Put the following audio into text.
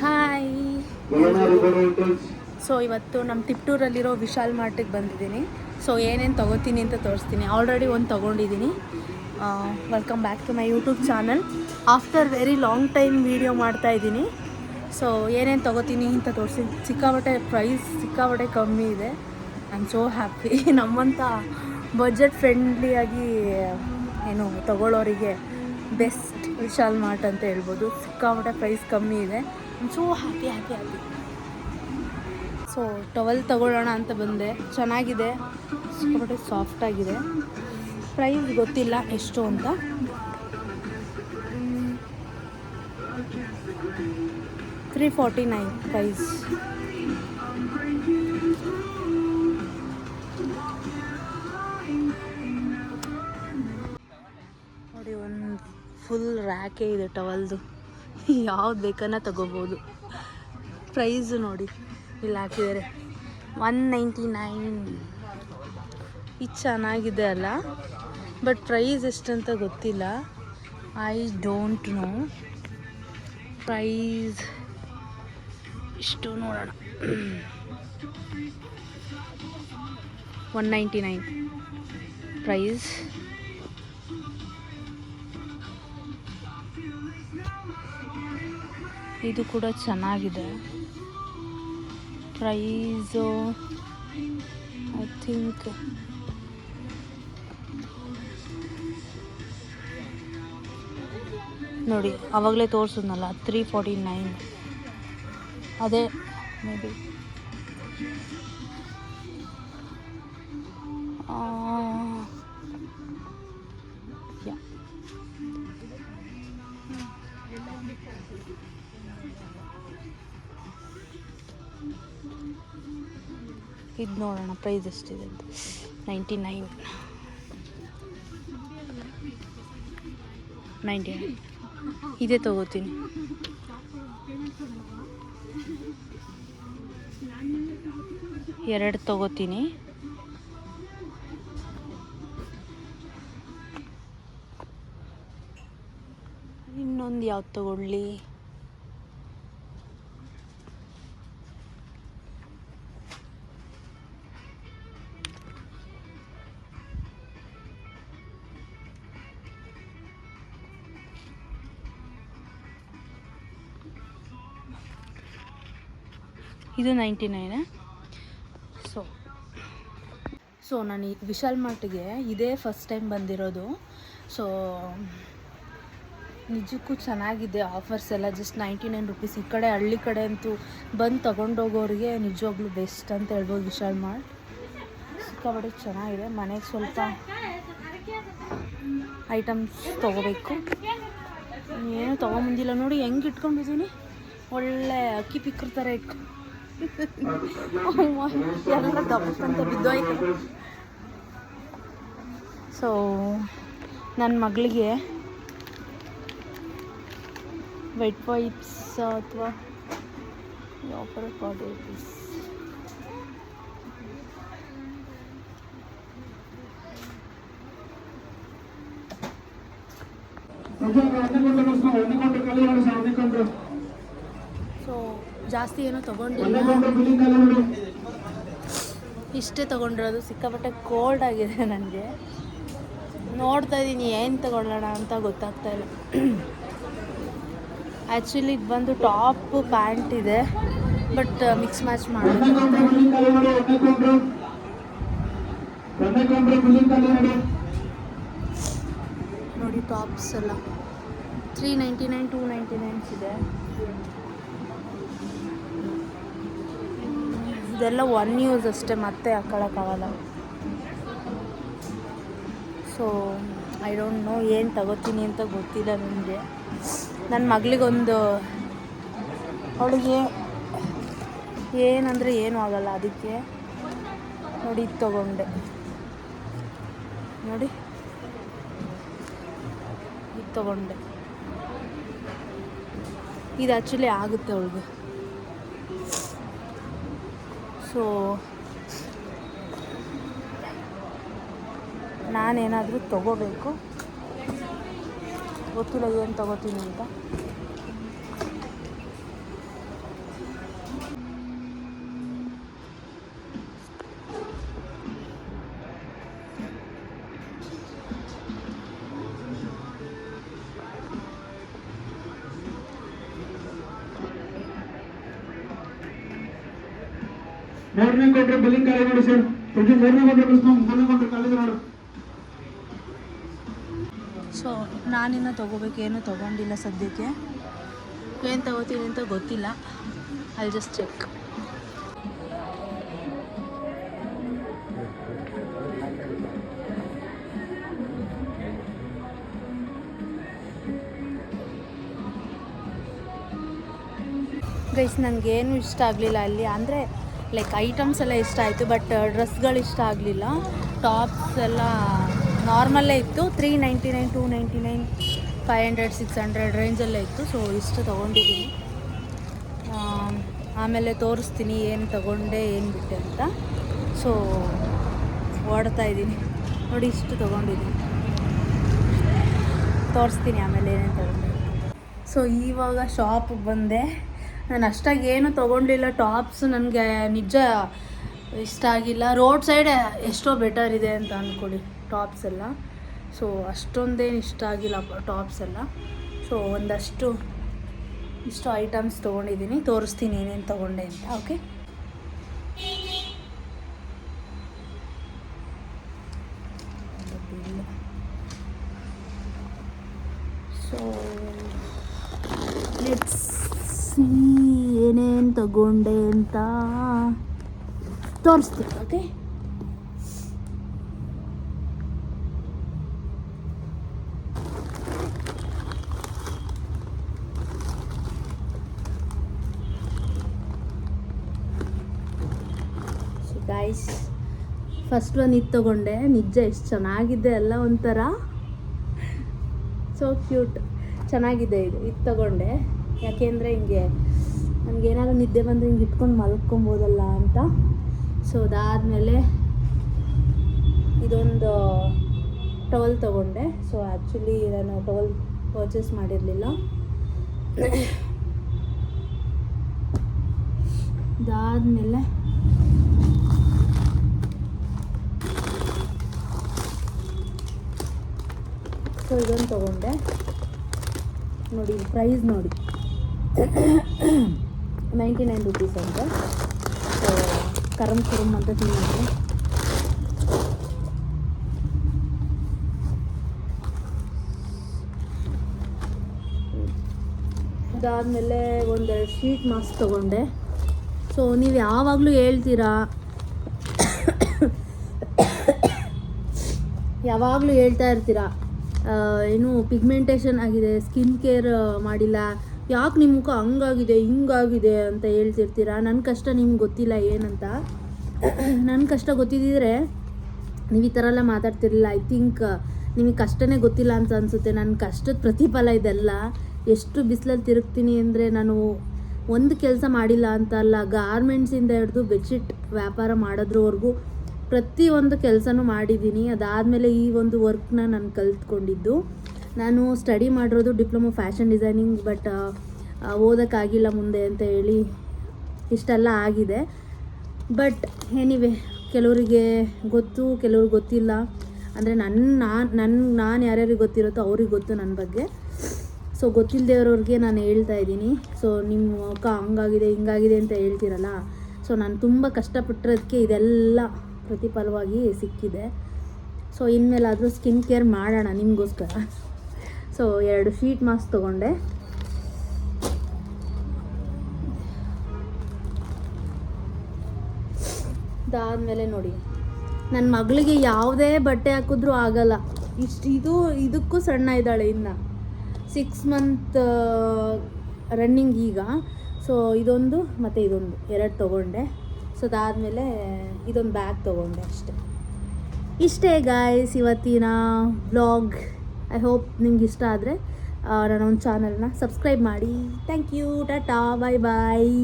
Hi. So ಇವತ್ತು ನಮ್ಮ ತಿಪ್ಟೂರಲ್ಲಿರೋ ವಿಶಾಲ್ ಮಾರ್ಟಿಗೆ ಬಂದಿದ್ದೀನಿ. ಸೊ ಏನೇನು ತೊಗೋತೀನಿ ಅಂತ ತೋರಿಸ್ತೀನಿ. ಆಲ್ರೆಡಿ ಒಂದು ತೊಗೊಂಡಿದ್ದೀನಿ. Welcome back to my YouTube channel. After very long time video ಮಾಡ್ತಾಯಿದ್ದೀನಿ. ಸೊ ಏನೇನು ತೊಗೋತೀನಿ ಅಂತ ತೋರಿಸ್ತೀನಿ. ಸಿಕ್ಕಾಪಟ್ಟೆ ಪ್ರೈಸ್ ಸಿಕ್ಕಾಪಟ್ಟೆ ಕಮ್ಮಿ ಇದೆ. I am so happy. ನಮ್ಮಂಥ ಬಜೆಟ್ ಫ್ರೆಂಡ್ಲಿಯಾಗಿ ಏನು ತೊಗೊಳ್ಳೋರಿಗೆ ಬೆಸ್ಟ್ ವಿಶಾಲ್ ಮಾರ್ಟ್ ಅಂತ ಹೇಳ್ಬೋದು. ಸಿಕ್ಕಾಪಟ್ಟೆ ಪ್ರೈಸ್ ಕಮ್ಮಿ ಇದೆ. I am so happy. So towel ತೊಗೊಳ್ಳೋಣ ಅಂತ ಬಂದೆ. ಚೆನ್ನಾಗಿದೆ, ಸಿಕ್ಕಾಪಟ್ಟೆ ಸಾಫ್ಟಾಗಿದೆ. ಪ್ರೈಸ್ ಗೊತ್ತಿಲ್ಲ ಎಷ್ಟು ಅಂತ. $349 ಪ್ರೈಸ್. ನೋಡಿ, ಒಂದು ಫುಲ್ ರ್ಯಾಕೇ ಇದೆ ಟವಲ್ದು. ಯಾವ್ದು ಬೇಕನ್ನ ತಗೋಬೋದು. ಪ್ರೈಸು ನೋಡಿ ಇಲ್ಲಿ ಹಾಕಿದ್ದಾರೆ, $199. ಇದು ಚೆನ್ನಾಗಿದೆ ಅಲ್ಲ, ಬಟ್ ಪ್ರೈಸ್ ಎಷ್ಟಂತ ಗೊತ್ತಿಲ್ಲ. I don't know. ಪ್ರೈಸ್ ಇಷ್ಟು ನೋಡೋಣ. $199 ಪ್ರೈಸ್. ಇದು ಕೂಡ ಚೆನ್ನಾಗಿದೆ. ಪ್ರೈಸು ಐ ಥಿಂಕ್ ನೋಡಿ, ಆವಾಗಲೇ ತೋರಿಸಿದ್ನಲ್ಲ, $349. ಅದೇ ಮೇ ಬಿ ಇದು ನೋಡೋಣ ಪ್ರೈಸ್ ಎಷ್ಟಿದೆ ಅಂತ. $99. ಇದೇ ತಗೋತೀನಿ. ಎರಡು ತಗೋತೀನಿ. ಇನ್ನೊಂದು ಯಾವ್ದು ತಗೊಳ್ಳಿ? ಇದು $99. ಸೊ ನಾನು ಈ ವಿಶಾಲ್ ಮಾರ್ಟ್ಗೆ ಇದೇ ಫಸ್ಟ್ ಟೈಮ್ ಬಂದಿರೋದು. ಸೊ ನಿಜಕ್ಕೂ ಚೆನ್ನಾಗಿದೆ. ಆಫರ್ಸ್ ಎಲ್ಲ ಜಸ್ಟ್ $99. ಈ ಕಡೆ ಹಳ್ಳಿ ಕಡೆ ಅಂತೂ ಬಂದು ತೊಗೊಂಡೋಗೋರಿಗೆ ನಿಜವಾಗ್ಲೂ ಬೆಸ್ಟ್ ಅಂತ ಹೇಳ್ಬೋದು ವಿಶಾಲ್ ಮಾರ್ಟ್. ಸಿಕ್ಕಾಪಟ್ಟೆ ಚೆನ್ನಾಗಿದೆ. ಮನೆಗೆ ಸ್ವಲ್ಪ ಐಟಮ್ಸ್ ತೊಗೋಬೇಕು. ಏನು ತೊಗೊಂಬಂದಿಲ್ಲ ನೋಡಿ, ಹೆಂಗೆ ಇಟ್ಕೊಂಡಿದ್ದೀನಿ. ಒಳ್ಳೆ ಅಕ್ಕಿ ಪಿಕ್ಕರ್ ಥರ ಇಟ್ಕೊಂಡು ಎಲ್ಲ ದಪ್ಪಂತ ಬಿದ್ದೋಯ್ತು. ಸೊ ನನ್ನ ಮಗಳಿಗೆ ವೆಟ್ ವೈಪ್ಸ್ ಅಥವಾ ಆಫರ್ $40. ಸೊ ಜಾಸ್ತಿ ಏನೋ ತೊಗೊಂಡಿಲ್ಲ, ಇಷ್ಟೇ ತೊಗೊಂಡಿರೋದು. ಸಿಕ್ಕಾಪಟ್ಟೆ ಕೋಲ್ಡ್ ಆಗಿದೆ ನನಗೆ. ನೋಡ್ತಾ ಇದ್ದೀನಿ ಏನು ತೊಗೊಳ್ಳೋಣ ಅಂತ ಗೊತ್ತಾಗ್ತಾ ಇಲ್ಲ. ಆ್ಯಕ್ಚುಲಿ ಇದು ಬಂದು ಟಾಪ್ ಪ್ಯಾಂಟ್ ಇದೆ, ಬಟ್ ಮಿಕ್ಸ್ ಮ್ಯಾಚ್ ಮಾಡೋದು. ನೋಡಿ ಟಾಪ್ಸ್ ಎಲ್ಲ $399, $299 ಇದೆ. ಇದೆಲ್ಲ ಒನ್ ಯೂಸ್ ಅಷ್ಟೇ, ಮತ್ತೆ ಹಾಕೊಳ್ಳೋಕ್ಕಾಗಲ್ಲ. ಸೊ ಐ ಡೋಂಟ್ ನೋ ಏನು ತಗೋತೀನಿ ಅಂತ ಗೊತ್ತಿಲ್ಲ ನನಗೆ. ನನ್ನ ಮಗಳಿಗೊಂದು, ಅವಳಿಗೆ ಏನಂದರೆ ಏನೂ ಆಗಲ್ಲ, ಅದಕ್ಕೆ ನೋಡಿ ಇದು ತೊಗೊಂಡೆ. ನೋಡಿ ಇದು ತೊಗೊಂಡೆ. ಇದು ಆ್ಯಕ್ಚುಲಿ ಆಗುತ್ತೆ ಅವಳಿಗೆ. ಸೊ ನಾನೇನಾದರೂ ತೊಗೋಬೇಕು, ಗೊತ್ತಿಲ್ಲ ಏನು ತೊಗೋತೀನಿ ಅಂತ. ಮೂರನೇ ಕೊಟ್ಟರೆ ಬಿಲ್ಲಿಂಗ್ ಖಾಲಿ ನೋಡಿ ಸರ್. ಮೂರನೇ ಕೊಟ್ಟರೆ ಮೂರನೇ ಕೊಟ್ಟರೆ ಖಾಲಿ ನೋಡು. ಸೊ ನಾನಿನ್ನು ತೊಗೋಬೇಕು, ಏನೂ ತೊಗೊಂಡಿಲ್ಲ ಸದ್ಯಕ್ಕೆ. ಏನು ತೊಗೋತೀನಿ ಅಂತ ಗೊತ್ತಿಲ್ಲ. I just check. ಗೈಸ್ ನನಗೇನು ಇಷ್ಟ ಆಗಲಿಲ್ಲ ಅಲ್ಲಿ, ಅಂದರೆ ಲೈಕ್ ಐಟಮ್ಸ್ ಎಲ್ಲ ಇಷ್ಟ ಆಯಿತು, ಬಟ್ ಡ್ರೆಸ್ಗಳು ಇಷ್ಟ ಆಗಲಿಲ್ಲ. ಟಾಪ್ಸ್ ಎಲ್ಲ ನಾರ್ಮಲ್ಲೇ ಇತ್ತು. 399, 299, 500, 600 ರೇಂಜಲ್ಲೇ ಇತ್ತು. ಸೊ ಇಷ್ಟು ತೊಗೊಂಡಿದ್ದೀನಿ. ಆಮೇಲೆ ತೋರಿಸ್ತೀನಿ ಏನು ತೊಗೊಂಡೆ ಏನು ಬಿಟ್ಟೆ ಅಂತ. ಸೊ ಓಡ್ತಾ ಇದ್ದೀನಿ ನೋಡಿ, ಇಷ್ಟು ತೊಗೊಂಡಿದ್ದೀನಿ, ತೋರಿಸ್ತೀನಿ ಆಮೇಲೆ ಏನೇನು ತೊಗೊಂಡೆ. ಸೊ ಇವಾಗ ಶಾಪಿಗೆ ಬಂದೆ. ನಾನು ಅಷ್ಟಾಗಿ ಏನು ತೊಗೊಂಡಿಲ್ಲ. ಟಾಪ್ಸ್ ನನಗೆ ನಿಜ ಇಷ್ಟ ಆಗಿಲ್ಲ. ರೋಡ್ ಸೈಡ್ ಎಷ್ಟೋ ಬೆಟರ್ ಇದೆ ಅಂತ ಅಂದ್ಕೊಳ್ಳಿ ಟಾಪ್ಸ್ ಎಲ್ಲ. ಸೊ ಅಷ್ಟೊಂದೇನು ಇಷ್ಟ ಆಗಿಲ್ಲ ಟಾಪ್ಸ್ ಎಲ್ಲ. ಸೊ ಒಂದಷ್ಟು ಇಷ್ಟು ಐಟಮ್ಸ್ ತೊಗೊಂಡಿದ್ದೀನಿ, ತೋರಿಸ್ತೀನಿ ಏನೇನು ತೊಗೊಂಡೆ ಅಂತ. ಓಕೆ, ಸೊ ಲೆಟ್ಸ್ ಸಿ ಏನೇನು ತಗೊಂಡೆ ಅಂತ ತೋರಿಸ್ತೀನಿ. ಓಕೆ, ಸೊ ಗೈಸ್, ಫಸ್ಟ್ ಒಂದು ಇದು ತೊಗೊಂಡೆ. ನಿಜ ಎಷ್ಟು ಚೆನ್ನಾಗಿದೆ ಅಲ್ಲ, ಒಂಥರ ಸೊ ಕ್ಯೂಟ್, ಚೆನ್ನಾಗಿದೆ. ಇದು ತೊಗೊಂಡೆ ಯಾಕೆಂದರೆ ಹಿಂಗೆ ನನಗೇನಾದ್ರು ನಿದ್ದೆ ಬಂದರೆ ಹಿಂಗೆ ಇಟ್ಕೊಂಡು ಮಲ್ಕೊಬೋದಲ್ಲ ಅಂತ. ಸೊ ಅದಾದಮೇಲೆ ಇದೊಂದು ಟವಲ್ ತೊಗೊಂಡೆ. ಸೊ ಆ್ಯಕ್ಚುಲಿ ನಾನು ಟವಲ್ ಪರ್ಚೇಸ್ ಮಾಡಿರಲಿಲ್ಲ. ಅದಾದಮೇಲೆ ಸೊ ಇದೊಂದು ತೊಗೊಂಡೆ. ನೋಡಿ ಪ್ರೈಸ್ ನೋಡಿ, 99 ರೂಪೀಸ್ ಅಂತ. ಸೊ ಕರಮ್ ಅಂತ ತಿನ್ನೋದು. ಅದಾದಮೇಲೆ ಒಂದೆರಡು ಶೀಟ್ ಮಾಸ್ಕ್ ತೊಗೊಂಡೆ. ಸೊ ನೀವು ಯಾವಾಗಲೂ ಹೇಳ್ತಾ ಇರ್ತೀರಾ ಏನು ಪಿಗ್ಮೆಂಟೇಷನ್ ಆಗಿದೆ, ಸ್ಕಿನ್ ಕೇರ್ ಮಾಡಿಲ್ಲ, ಯಾಕೆ ನಿಮ್ಮ ಮುಖ ಹಂಗಾಗಿದೆ ಹಿಂಗಾಗಿದೆ ಅಂತ ಹೇಳ್ತಿರ್ತೀರ. ನನ್ನ ಕಷ್ಟ ನಿಮ್ಗೆ ಗೊತ್ತಿಲ್ಲ ಏನಂತ. ನನ್ನ ಕಷ್ಟ ಗೊತ್ತಿದ್ದಿದ್ರೆ ನೀವು ಈ ಥರ ಎಲ್ಲ ಮಾತಾಡ್ತಿರಲಿಲ್ಲ. ಐ ಥಿಂಕ್ ನಿಮಗೆ ಕಷ್ಟನೇ ಗೊತ್ತಿಲ್ಲ ಅಂತ ಅನಿಸುತ್ತೆ. ನನ್ನ ಕಷ್ಟದ ಪ್ರತಿಫಲ ಇದೆಲ್ಲ. ಎಷ್ಟು ಬಿಸಿಲಲ್ಲಿ ತಿರುಗ್ತೀನಿ ಅಂದರೆ, ನಾನು ಒಂದು ಕೆಲಸ ಮಾಡಿಲ್ಲ ಅಂತ ಅಲ್ಲ, ಗಾರ್ಮೆಂಟ್ಸಿಂದ ಹಿಡಿದು ಬೆಡ್ಶೀಟ್ ವ್ಯಾಪಾರ ಮಾಡೋದ್ರವರೆಗೂ ಪ್ರತಿಯೊಂದು ಕೆಲಸನೂ ಮಾಡಿದ್ದೀನಿ. ಅದಾದಮೇಲೆ ಈ ಒಂದು ವರ್ಕ್ನ ನಾನು ಕಲ್ತ್ಕೊಂಡಿದ್ದು. ನಾನು ಸ್ಟಡಿ ಮಾಡಿರೋದು ಡಿಪ್ಲೊಮೊ ಫ್ಯಾಷನ್ ಡಿಸೈನಿಂಗ್, ಬಟ್ ಓದೋಕ್ಕಾಗಿಲ್ಲ ಮುಂದೆ ಅಂತ ಹೇಳಿ ಇಷ್ಟೆಲ್ಲ ಆಗಿದೆ. ಬಟ್ ಎನಿವೆ, ಕೆಲವರಿಗೆ ಗೊತ್ತು, ಕೆಲವ್ರಿಗೆ ಗೊತ್ತಿಲ್ಲ. ಅಂದರೆ ನಾನು ಯಾರ್ಯಾರಿಗೆ ಗೊತ್ತಿರುತ್ತೋ ಅವ್ರಿಗೆ ಗೊತ್ತು ನನ್ನ ಬಗ್ಗೆ. ಸೊ ಗೊತ್ತಿಲ್ಲದೆ ನಾನು ಹೇಳ್ತಾ ಇದ್ದೀನಿ. ಸೊ ನಿಮ್ಮ ಮುಖ ಹಂಗಾಗಿದೆ ಹಿಂಗಾಗಿದೆ ಅಂತ ಹೇಳ್ತೀರಲ್ಲ, ಸೊ ನಾನು ತುಂಬ ಕಷ್ಟಪಟ್ಟಿರೋದಕ್ಕೆ ಇದೆಲ್ಲ ಪ್ರತಿಫಲವಾಗಿ ಸಿಕ್ಕಿದೆ. ಸೊ ಇನ್ಮೇಲಾದರೂ ಸ್ಕಿನ್ ಕೇರ್ ಮಾಡೋಣ ನಿಮಗೋಸ್ಕರ. ಸೊ 2 ಶೀಟ್ ಮಾಸ್ಕ್ ತೊಗೊಂಡೆ. ಅದಾದಮೇಲೆ ನೋಡಿ, ನನ್ನ ಮಗಳಿಗೆ ಯಾವುದೇ ಬಟ್ಟೆ ಹಾಕಿದ್ರೂ ಆಗಲ್ಲ. ಇದಕ್ಕೂ ಸಣ್ಣ ಇದ್ದಾಳೆ, ಇನ್ನು 6 ಮಂತ್ ರನ್ನಿಂಗ್ ಈಗ. ಸೊ ಇದೊಂದು ಮತ್ತು ಇದೊಂದು 2 ತೊಗೊಂಡೆ. ಸೊ ಅದಾದಮೇಲೆ ಇದೊಂದು ಬ್ಯಾಗ್ ತೊಗೊಂಡೆ ಅಷ್ಟೆ. ಇಷ್ಟೇ ಗಾಯ್ಸ್ ಇವತ್ತಿನ ವ್ಲಾಗ್. ಐ ಹೋಪ್ ನಿಮ್ಗೆ ಇಷ್ಟ ಆದರೆ ನನ್ನ ಒಂದು ಚಾನಲ್ನ ಸಬ್ಸ್ಕ್ರೈಬ್ ಮಾಡಿ. Thank you, tata, bye bye.